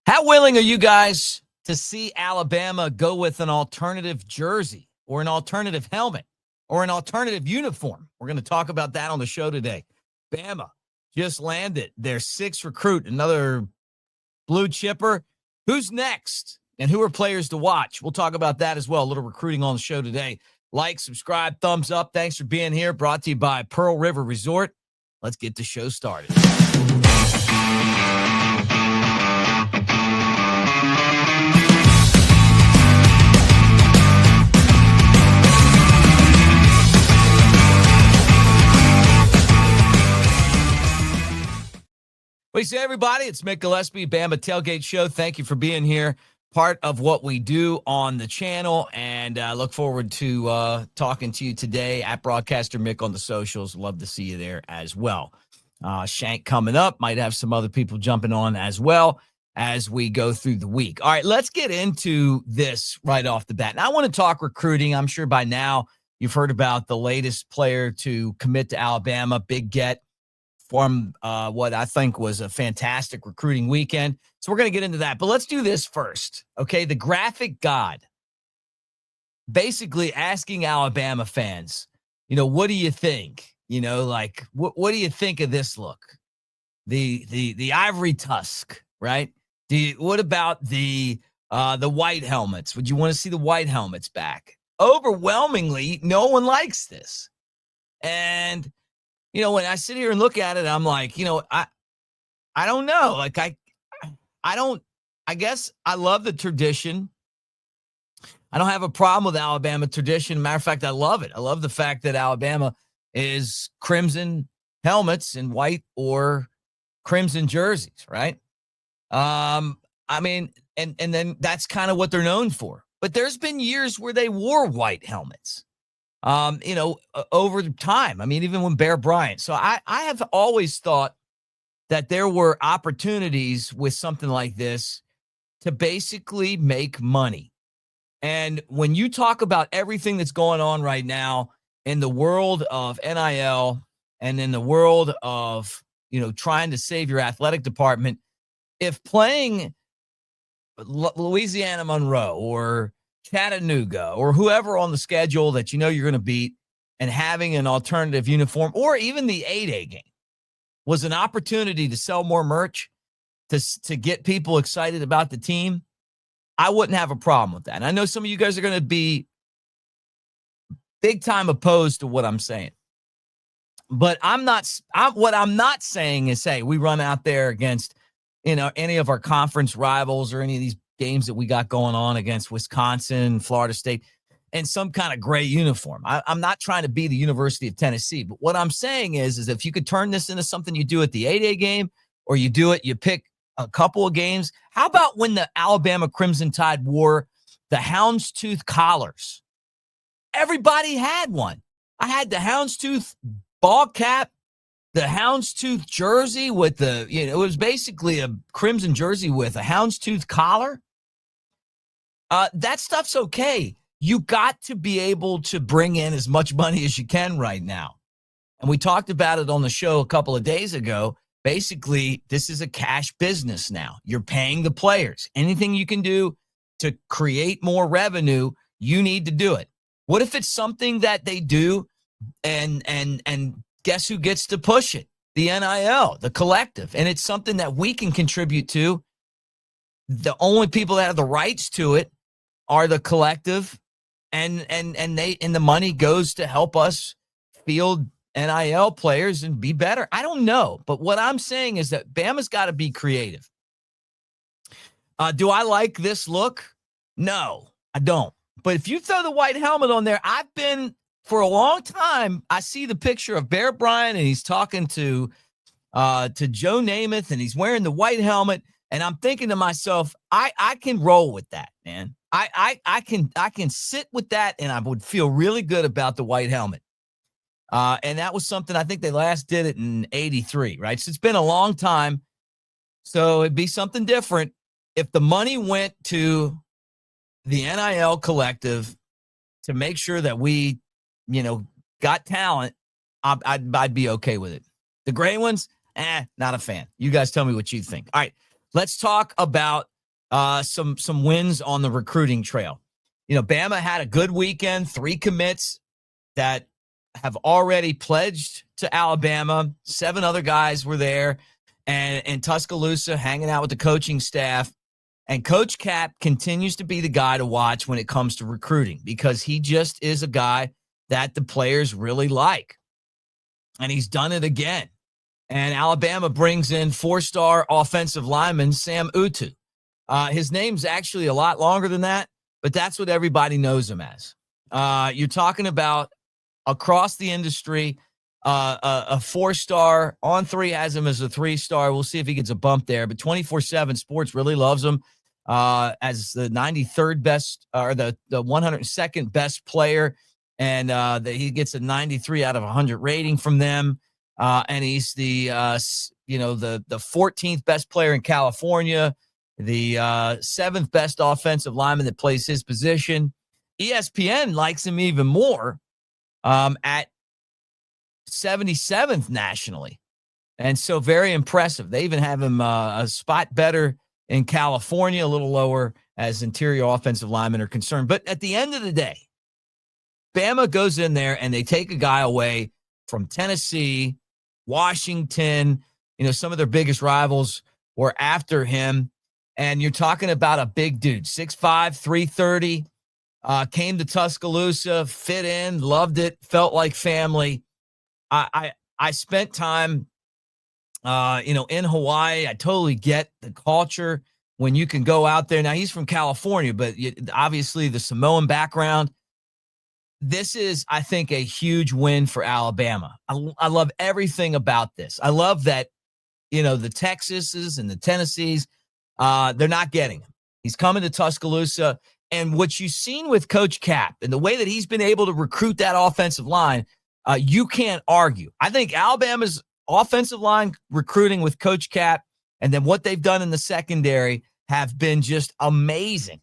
How willing are you guys to see Alabama go with an alternative jersey or an alternative helmet or an alternative uniform? We're going to talk about that on the show today. Bama just landed their sixth recruit, another blue chipper. Who's next? And who are players to watch? We'll talk about that as well. A little recruiting on the show today. Like, subscribe, thumbs up. Thanks for being here. Brought to you by Pearl River Resort. Let's get the show started. What do you say, everybody? It's Mick Gillespie, Bama Tailgate Show. Thank you for being here. Part of what we do on the channel, and I look forward to talking to you today at Broadcaster Mick on the socials. Love to see you there as well. Shank coming up. Might have some other people jumping on as well as we go through the week. All right, let's get into this right off the bat. And I want to talk recruiting. I'm sure by now you've heard about the latest player to commit to Alabama, big get from what I think was a fantastic recruiting weekend. So we're going to get into that. But let's do this first, okay? The graphic god basically asking Alabama fans, what do you think? What do you think of this look? The ivory tusk, right? What about the white helmets? Would you want to see the white helmets back? Overwhelmingly, no one likes this. And when I sit here and look at it, I'm like, I don't know. Like, I guess I love the tradition. I don't have a problem with Alabama tradition. Matter of fact, I love it. I love the fact that Alabama is crimson helmets and white or crimson jerseys, right? And then that's kind of what they're known for. But there's been years where they wore white helmets. Over time. Even when Bear Bryant. So I have always thought that there were opportunities with something like this to basically make money. And when you talk about everything that's going on right now in the world of NIL and in the world of, trying to save your athletic department, if playing Louisiana Monroe or Chattanooga or whoever on the schedule that you're going to beat and having an alternative uniform or even the 8A game was an opportunity to sell more merch, to get people excited about the team, I wouldn't have a problem with that. And I know some of you guys are going to be big time opposed to what I'm saying. But what I'm not saying is, hey, we run out there against, any of our conference rivals or any of these games that we got going on against Wisconsin, Florida State, and some kind of gray uniform. I'm not trying to be the University of Tennessee, but what I'm saying is if you could turn this into something you do at the 8A game, or you pick a couple of games. How about when the Alabama Crimson Tide wore the houndstooth collars? Everybody had one. I had the houndstooth ball cap, the houndstooth jersey with it was basically a crimson jersey with a houndstooth collar. That stuff's okay. You got to be able to bring in as much money as you can right now. And we talked about it on the show a couple of days ago. Basically, this is a cash business now. You're paying the players. Anything you can do to create more revenue, you need to do it. What if it's something that they do and guess who gets to push it? The NIL, the collective. And it's something that we can contribute to. The only people that have the rights to it are the collective, and the money goes to help us field NIL players and be better. I don't know, but what I'm saying is that Bama's got to be creative. Do I like this look? No, I don't. But if you throw the white helmet on there, I've been for a long time. I see the picture of Bear Bryant and he's talking to Joe Namath and he's wearing the white helmet, and I'm thinking to myself, I can roll with that, man. I can sit with that, and I would feel really good about the white helmet. And that was something, I think they last did it in 83, right? So it's been a long time. So it'd be something different if the money went to the NIL collective to make sure that we, got talent. I'd be okay with it. The gray ones, not a fan. You guys tell me what you think. All right, let's talk about some wins on the recruiting trail. Bama had a good weekend, 3 commits that have already pledged to Alabama. 7 other guys were there, and in Tuscaloosa hanging out with the coaching staff. And Coach Cap continues to be the guy to watch when it comes to recruiting, because he just is a guy that the players really like. And he's done it again. And Alabama brings in 4-star offensive lineman Sam Utu. His name's actually a lot longer than that, but that's what everybody knows him as. You're talking about across the industry, a 4-star. On3 has him as a 3-star. We'll see if he gets a bump there. But 24/7 Sports really loves him as the 93rd best, or the 102nd best player, and he gets a 93 out of 100 rating from them. And he's the 14th best player in California, the 7th best offensive lineman that plays his position. ESPN likes him even more at 77th nationally. And so very impressive. They even have him a spot better in California, a little lower as interior offensive linemen are concerned. But at the end of the day, Bama goes in there and they take a guy away from Tennessee, Washington. Some of their biggest rivals were after him. And you're talking about a big dude, 6'5", 330, came to Tuscaloosa, fit in, loved it, felt like family. I spent time, in Hawaii. I totally get the culture when you can go out there. Now, he's from California, but obviously the Samoan background. This is, I think, a huge win for Alabama. I love everything about this. I love that, the Texases and the Tennessees, they're not getting him. He's coming to Tuscaloosa. And what you've seen with Coach Cap and the way that he's been able to recruit that offensive line, you can't argue. I think Alabama's offensive line recruiting with Coach Cap and then what they've done in the secondary have been just amazing.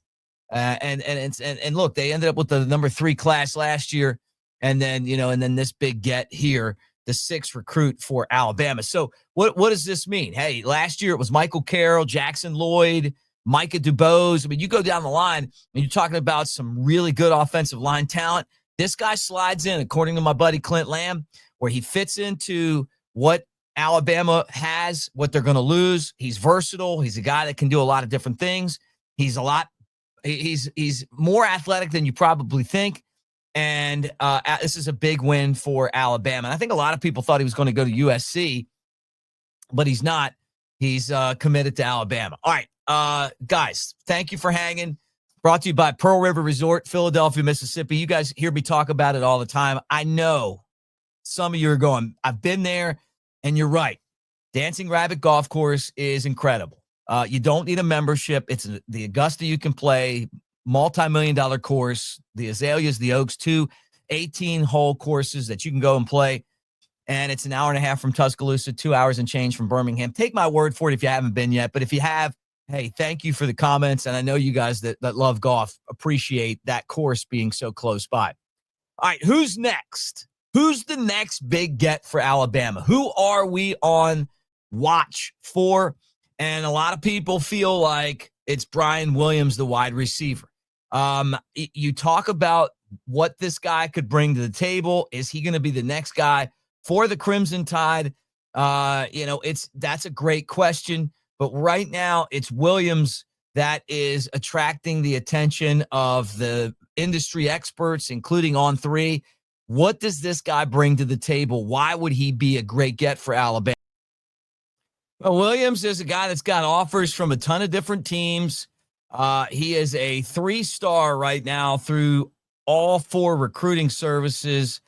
And look, they ended up with the number 3 class last year, and then this big get here, the 6th recruit for Alabama. So what does this mean? Hey, last year it was Michael Carroll, Jackson Lloyd, Micah DuBose. I mean, you go down the line and you're talking about some really good offensive line talent. This guy slides in, according to my buddy Clint Lamb, where he fits into what Alabama has, what they're going to lose. He's versatile. He's a guy that can do a lot of different things. He's more athletic than you probably think. And this is a big win for Alabama. And I think a lot of people thought he was going to go to USC, but he's not. He's committed to Alabama. All right, guys, thank you for hanging. Brought to you by Pearl River Resort, Philadelphia, Mississippi. You guys hear me talk about it all the time. I know some of you are going, I've been there, and you're right. Dancing Rabbit Golf Course is incredible. You don't need a membership. It's the Augusta you can play, multi-million-dollar course, the Azaleas, the Oaks, 2 18-hole courses that you can go and play. And it's an hour and a half from Tuscaloosa, 2 hours and change from Birmingham. Take my word for it if you haven't been yet. But if you have, hey, thank you for the comments. And I know you guys that love golf appreciate that course being so close by. All right, who's next? Who's the next big get for Alabama? Who are we on watch for? And a lot of people feel like it's Brian Williams, the wide receiver. You talk about what this guy could bring to the table. Is he going to be the next guy for the Crimson Tide? That's a great question. But right now, it's Williams that is attracting the attention of the industry experts, including On3. What does this guy bring to the table? Why would he be a great get for Alabama? Well, Williams is a guy that's got offers from a ton of different teams. He is a 3-star right now through all 4 recruiting services.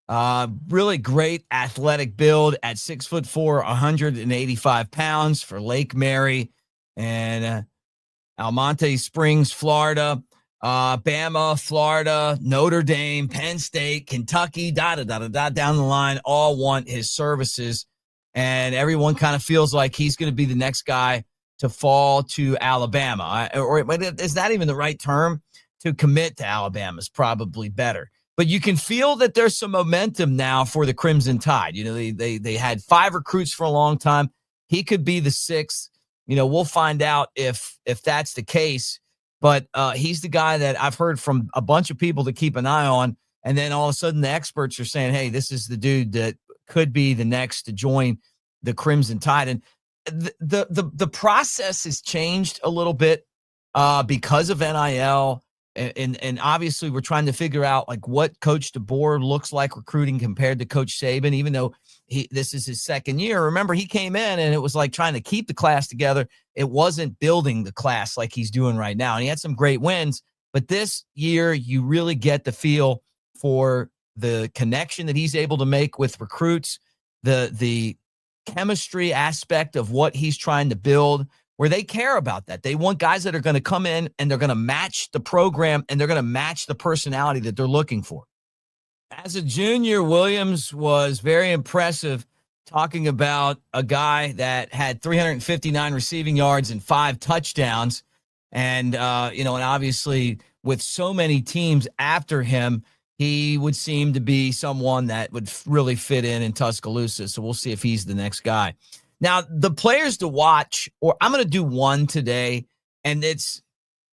Really great athletic build at 6'4", 185 pounds for Lake Mary and Almonte Springs, Florida. Bama, Florida, Notre Dame, Penn State, Kentucky, down the line, all want his services. And everyone kind of feels like he's going to be the next guy to fall to Alabama. Or is that even the right term? To commit to Alabama is probably better. But you can feel that there's some momentum now for the Crimson Tide. They had 5 recruits for a long time. He could be the 6th. we'll find out if that's the case. But he's the guy that I've heard from a bunch of people to keep an eye on. And then all of a sudden the experts are saying, hey, this is the dude that could be the next to join the Crimson Tide. And the process has changed a little bit because of NIL. And obviously we're trying to figure out like what Coach DeBoer looks like recruiting compared to Coach Saban, even though this is his second year. Remember, he came in and it was like trying to keep the class together. It wasn't building the class like he's doing right now. And he had some great wins, but this year you really get the feel for the connection that he's able to make with recruits, the chemistry aspect of what he's trying to build, where they care about that. They want guys that are going to come in and they're going to match the program and they're going to match the personality that they're looking for. As a junior, Williams was very impressive, talking about a guy that had 359 receiving yards and 5 touchdowns. And, and obviously with so many teams after him, he would seem to be someone that would really fit in Tuscaloosa. So we'll see if he's the next guy. Now, the players to watch, or I'm going to do one today, and it's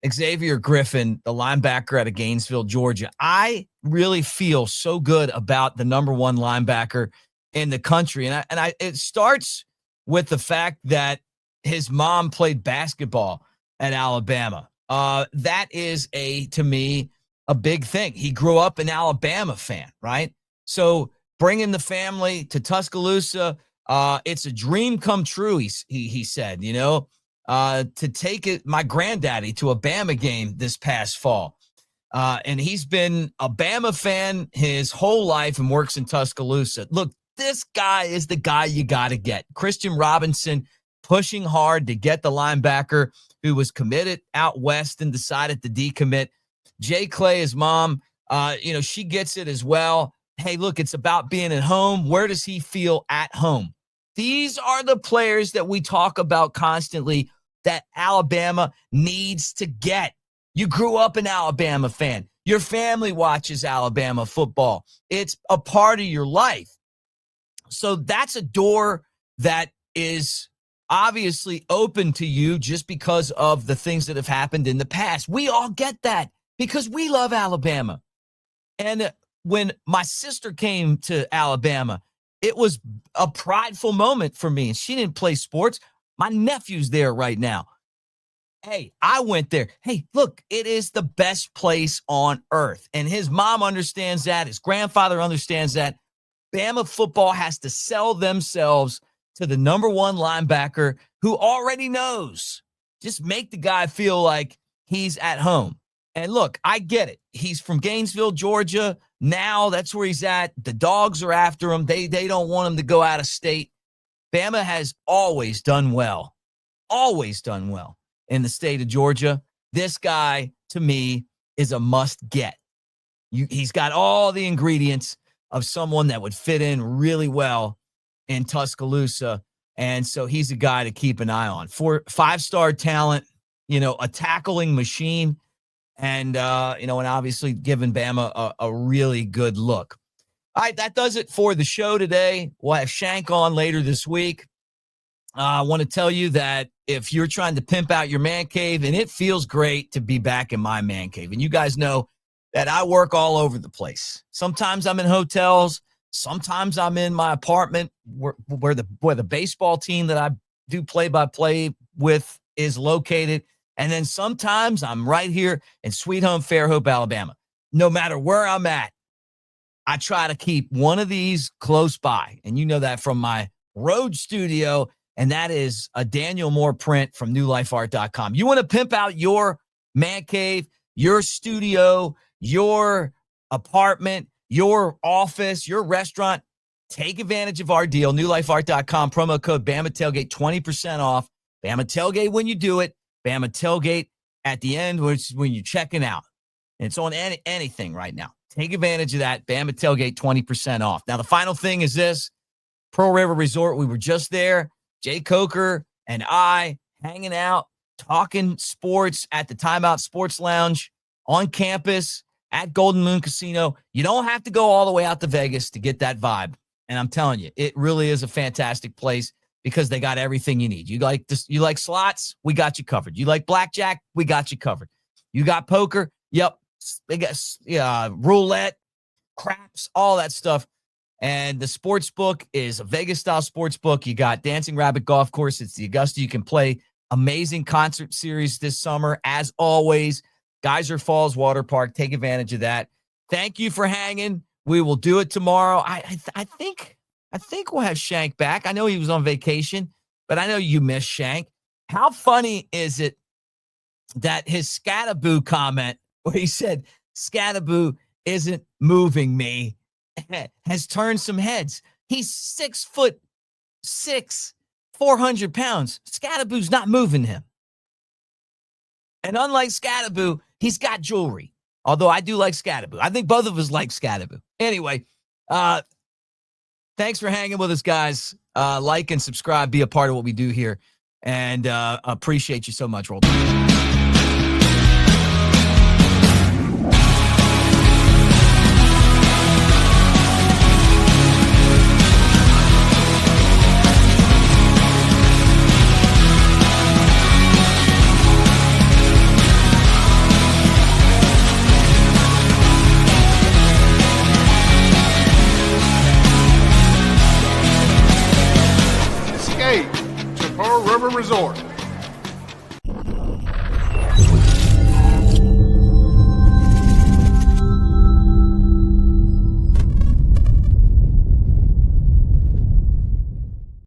Xavier Griffin, the linebacker out of Gainesville, Georgia. I really feel so good about the number one linebacker in the country. And it starts with the fact that his mom played basketball at Alabama. That is to me, a big thing. He grew up an Alabama fan, right? So bringing the family to Tuscaloosa, it's a dream come true, he said, to take my granddaddy to a Bama game this past fall. And he's been a Bama fan his whole life and works in Tuscaloosa. Look, this guy is the guy you got to get. Christian Robinson pushing hard to get the linebacker who was committed out west and decided to decommit. Jay Clay, his mom, she gets it as well. Hey, look, it's about being at home. Where does he feel at home? These are the players that we talk about constantly that Alabama needs to get. You grew up an Alabama fan. Your family watches Alabama football. It's a part of your life. So that's a door that is obviously open to you just because of the things that have happened in the past. We all get that because we love Alabama. And when my sister came to Alabama, it was a prideful moment for me. And she didn't play sports. My nephew's there right now. Hey, I went there. Hey, look, it is the best place on earth. And his mom understands that. His grandfather understands that. Bama football has to sell themselves to the number one linebacker who already knows. Just make the guy feel like he's at home. And look, I get it. He's from Gainesville, Georgia. Now that's where he's at. The dogs are after him. They don't want him to go out of state. Bama has always done well in the state of Georgia. This guy, to me, is a must get. He's got all the ingredients of someone that would fit in really well in Tuscaloosa. And so he's a guy to keep an eye on. For 5-star talent, a tackling machine. And, and obviously giving Bama a really good look. All right, that does it for the show today. We'll have Shank on later this week. I want to tell you that if you're trying to pimp out your man cave, and it feels great to be back in my man cave. And you guys know that I work all over the place. Sometimes I'm in hotels. Sometimes I'm in my apartment where the baseball team that I do play-by-play with is located. And then sometimes I'm right here in Sweet Home Fairhope, Alabama. No matter where I'm at, I try to keep one of these close by. And you know that from my road studio, and that is a Daniel Moore print from newlifeart.com. You want to pimp out your man cave, your studio, your apartment, your office, your restaurant, take advantage of our deal, newlifeart.com, promo code Bama Tailgate, 20% off. Bama Tailgate when you do it. Bama Tailgate at the end, which is when you're checking out. And it's on anything right now. Take advantage of that. Bama Tailgate, 20% off. Now, the final thing is this. Pearl River Resort, we were just there. Jay Coker and I hanging out, talking sports at the Timeout Sports Lounge on campus at Golden Moon Casino. You don't have to go all the way out to Vegas to get that vibe. And I'm telling you, it really is a fantastic place because they got everything you need. You like slots? We got you covered. You like blackjack? We got you covered. You got poker? Yep. They got roulette, craps, all that stuff. And the sports book is a Vegas-style sports book. You got Dancing Rabbit Golf Course. It's the Augusta. You can play amazing concert series this summer. As always, Geyser Falls Water Park. Take advantage of that. Thank you for hanging. We will do it tomorrow. I think we'll have Shank back. I know he was on vacation, but I know you miss Shank. How funny is it that his Scataboo comment where he said, Scataboo isn't moving me, has turned some heads. He's 6'6", 400 pounds. Scataboo's not moving him. And unlike Scataboo, he's got jewelry. Although I do like Scataboo. I think both of us like Scataboo. Anyway, thanks for hanging with us, guys. Like and subscribe. Be a part of what we do here. And appreciate you so much. Roll Tide. To Pearl River Resort.